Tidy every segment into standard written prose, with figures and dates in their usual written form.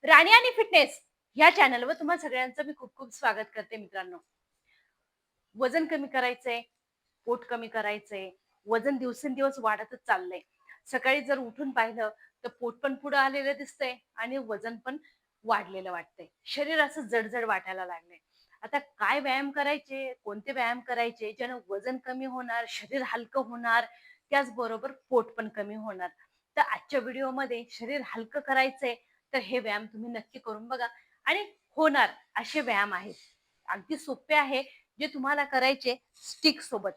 राणी आणि फिटनेस या चॅनलवर तुम्हा सगळ्यांचं मी खूप खूप स्वागत करते मित्रांनो. वजन कमी करायचंय, पोट कमी करायचंय, वजन दिवसेंदिवस वाढतच चाललंय. सकाळी जर उठून पाहिलं तर पोट पण पुढे आलेलं दिसतंय आणि वजन पण वाढलेलं वाटतंय. शरीर असं जडजड वाटायला लागलंय. आता काय व्यायाम करायचे, कोणते व्यायाम करायचे ज्यानं वजन कमी होणार, शरीर हलकं होणार, त्याचबरोबर पोट पण कमी होणार. तर आजच्या व्हिडिओमध्ये शरीर हलकं करायचंय तर हे व्यायाम तुम्ही नक्की करून बघा आणि होणार असे व्यायाम आहेत. अगदी सोपे आहे जे तुम्हाला करायचे स्टिक सोबत.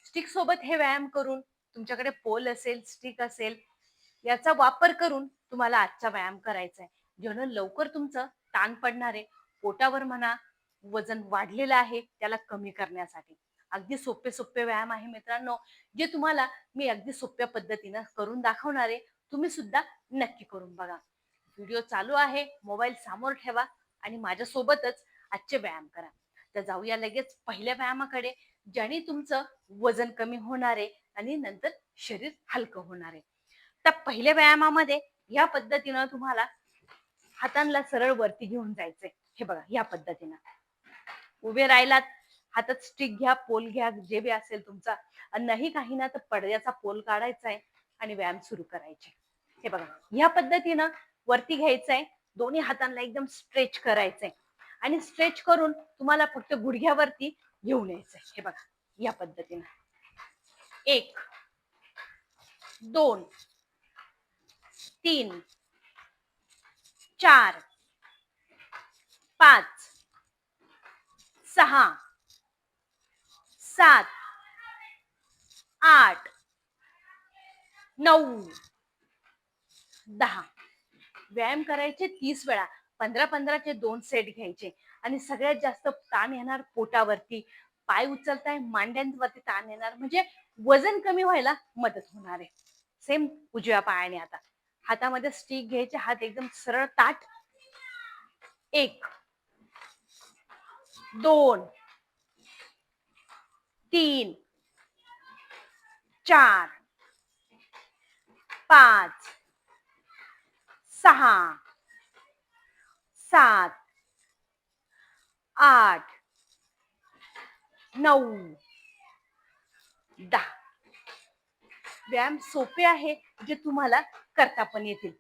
स्टिक सोबत हे व्यायाम करून तुमच्याकडे पोल असेल, स्टिक असेल याचा वापर करून तुम्हाला आजचा व्यायाम करायचा आहे. जेणेकरून लवकर तुमचं ताण पडणार आहे. पोटावर म्हणा, वजन वाढलेलं आहे त्याला कमी करण्यासाठी. अगदी सोपे व्यायाम आहे मित्रांनो, जे तुम्हाला मी अगदी सोप्या पद्धतीनं करून दाखवणार आहे. तुम्ही सुद्धा नक्की करून बघा. व्हिडिओ चालू आहे, मोबाईल समोर ठेवा आणि माझ्यासोबतच आजचे व्यायाम करा. तर जाऊया लगेच पहिल्या व्यायामाकडे, ज्याने तुमचं वजन कमी होणार आहे आणि नंतर शरीर हलकं होणार आहे. तर पहिल्या व्यायामामध्ये या पद्धतीनं तुम्हाला हातांना सरळ वरती घेऊन जायचंय. हे बघा या पद्धतीनं उभे राहिलात, हातात स्टिक घ्या, पोल घ्या, जे बी असेल तुमचा. नाही काही ना तर पडद्याचा पोल काढायचा आहे आणि व्यायाम सुरू करायचे. हे बघा या पद्धतीनं वरती घ्यायचंय, दोन्ही हातांना एकदम स्ट्रेच करायचंय आणि स्ट्रेच करून तुम्हाला फक्त गुडघ्यावरती घेऊन यायचंय. हे बघा या पद्धतीनं 1 2 3 4 5 6 7 8 9 10 व्यायाम करायचे 30 वेळा. 15-15चे 2 सेट घ्यायचे आणि सगळ्यात जास्त ताण येणार पोटावरती. पाय उचलताय, मांड्यांवरती ताण येणार, म्हणजे वजन कमी व्हायला मदत होणार आहे. सेम उजव्या पायाने आता हातामध्ये स्टिक घ्यायचे, हात एकदम सरळ ताठ. 1 2 3 4 5 6 7 8 9 10 व्यायाम सोपे आहे जे तुम्हाला करता पण येतील.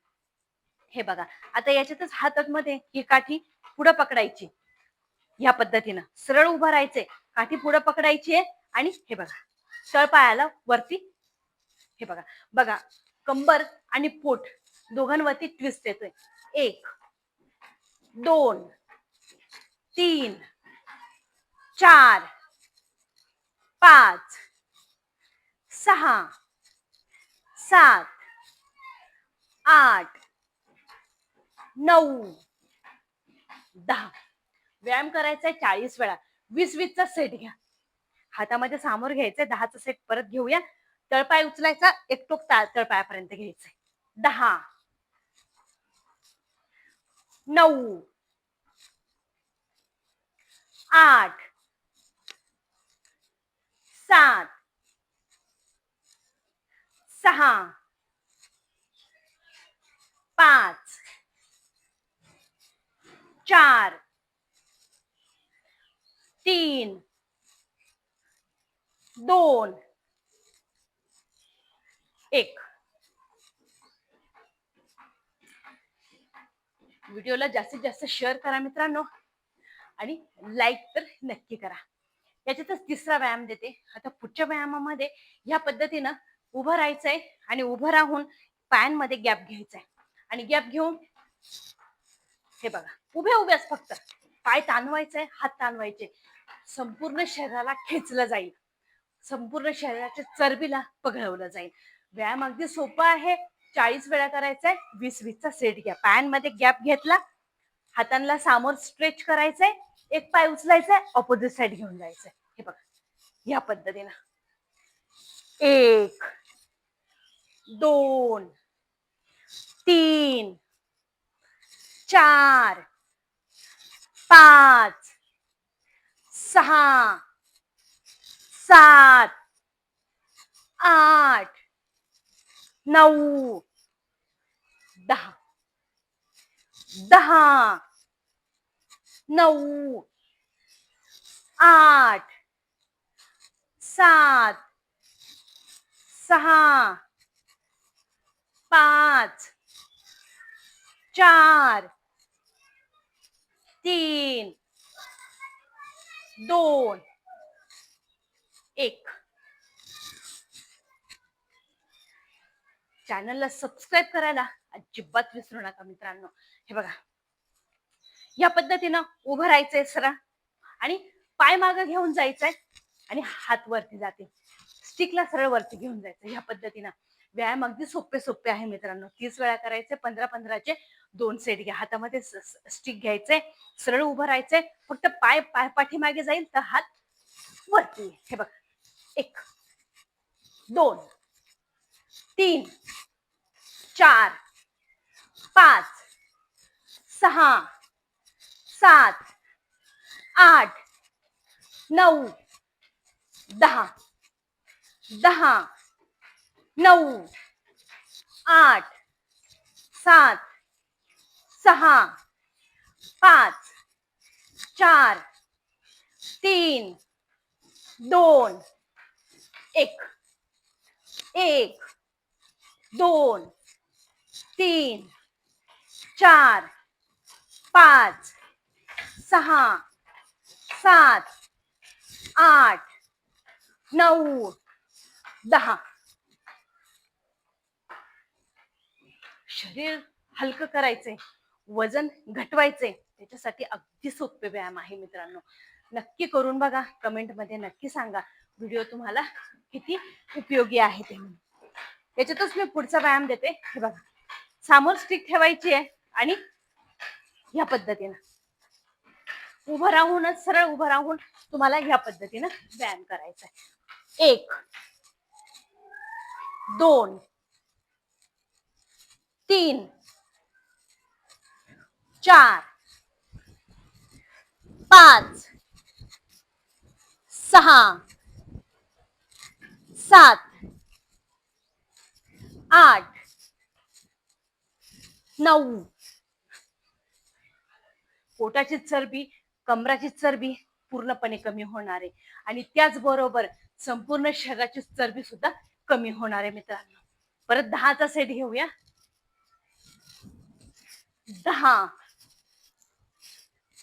हे बघा आता याच्यातच हातामध्ये ही काठी पुढे पकडायची, या पद्धतीनं सरळ उभं राहायचंय, काठी पुढे पकडायची आहे आणि हे बघा तळपायाला वरती. हे बघा बघा कंबर आणि पोट दोघांवरती ट्विस्ट येतोय. 1 2 3 4 5 6 7 8 9 10 व्यायाम करायचा 40 वेळा. 20-20चा सेट घ्या. हातामध्ये सामोर घ्यायचंय, 10चा सेट परत घेऊया. तळपाय उचलायचा, एक टोक तळपायापर्यंत घ्यायचंय. 10 9 8 7 6 5 4 3 2 1. व्हिडिओला जास्तीत जास्त शेअर करा मित्रांनो आणि लाईक तर नक्की करा. याच्यातच तिसरा व्यायाम देते. आता पुढच्या व्यायामामध्ये या पद्धतीनं उभं राहायचंय आणि उभं राहून पायांमध्ये गॅप घ्यायचाय आणि गॅप घेऊन हे बघा उभ्याच फक्त पाय ताणवायचे, हात ताणवायचे. संपूर्ण शरीराला खेचलं जाईल, संपूर्ण शरीराच्या चरबीला पघळवलं जाईल. व्यायाम अगदी सोपा आहे. 40 वेळा करायचा आहे. 20-20चा सेट घ्या. पायांमध्ये गॅप घेतला, हातांना समोर स्ट्रेच करायचंय, एक पाय उचलायचाय, ऑपोजिट साइड घेऊन जायचंय. हे बघा या पद्धतीनं 1 2 3 4 5 6 7 8 9 10 10, 9, 8, 7, 6, 5, 4, 3, 2, 1. चॅनलला सबस्क्राईब करायला अजिबात विसरू नका मित्रांनो. हे बघा, या पद्धतीनं उभं राहायचंय सरळ आणि पाय मागे घेऊन जायचंय आणि हात वरती जाते. स्टिकला सरळ वरती घेऊन जायचं. ह्या पद्धतीनं व्यायाम अगदी सोपे सोपे आहे मित्रांनो. 30 वेळा करायचे. 15-15चे 2 सेट घ्या. हातामध्ये स्टिक घ्यायचे, सरळ उभं राहायचंय. फक्त पाय पाय पाठीमागे जाईल तर हात वरती. हे बघा, 1, 2, 3, 4, 5, 6, 7, 8, 9, 10, 10, 9, 8, 7, 6, 5, 4, 3, 2, 1. 1, 2, 3, 4, 5, 6, 7, 8, 9, 10. शरीर हलकं करायचंय, वजन घटवायचंय, त्याच्यासाठी अगदी सोपे व्यायाम आहे मित्रांनो. नक्की करून बघा. कमेंटमध्ये नक्की सांगा व्हिडिओ तुम्हाला किती उपयोगी आहे ते. याच्यातच मी पुढचा व्यायाम देते. हे बघा, समोर स्टिक ठेवायची आहे आणि ह्या पद्धतीनं उभं राहूनच, सरळ उभं राहून तुम्हाला ह्या पद्धतीनं व्यायाम करायचा आहे. 1, 2, 3, 4, 5, 6, 7, 8, 9. पोटाची चरबी, कमराची चरबी पूर्णपणे कमी होणार आहे आणि त्याचबरोबर संपूर्ण शरीराची चरबी सुद्धा कमी होणार आहे मित्रांनो. परत 10चा सेट घेऊया. 10,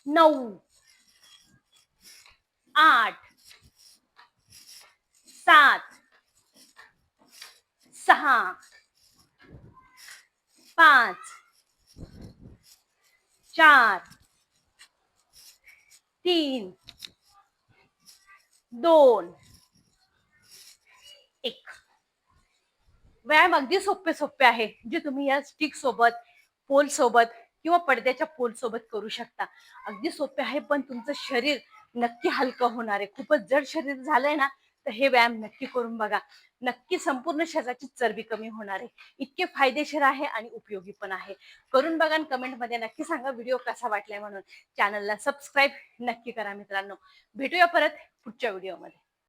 9, 8, 7, 6, 5, 4, 3, 2, 1. व्यायाम अगदी सोपे सोपे आहे, जे तुम्ही या स्टिक सोबत, पोल सोबत किंवा पडद्याच्या पोल सोबत करू शकता. अगदी सोपे आहे, पण तुमचं शरीर नक्की हलकं होणार आहे. खूपच जड शरीर झालंय ना, तर हे व्यायाम नक्की करून बघा. नक्की संपूर्ण शरीराची चरबी कमी होणार आहे. इतके फायदेशीर आहे आणि उपयोगी पण आहे. करून बघा आणि कमेंटमध्ये नक्की सांगा व्हिडिओ कसा वाटलाय म्हणून. चॅनलला सबस्क्राईब नक्की करा मित्रांनो. भेटूया परत पुढच्या व्हिडिओमध्ये.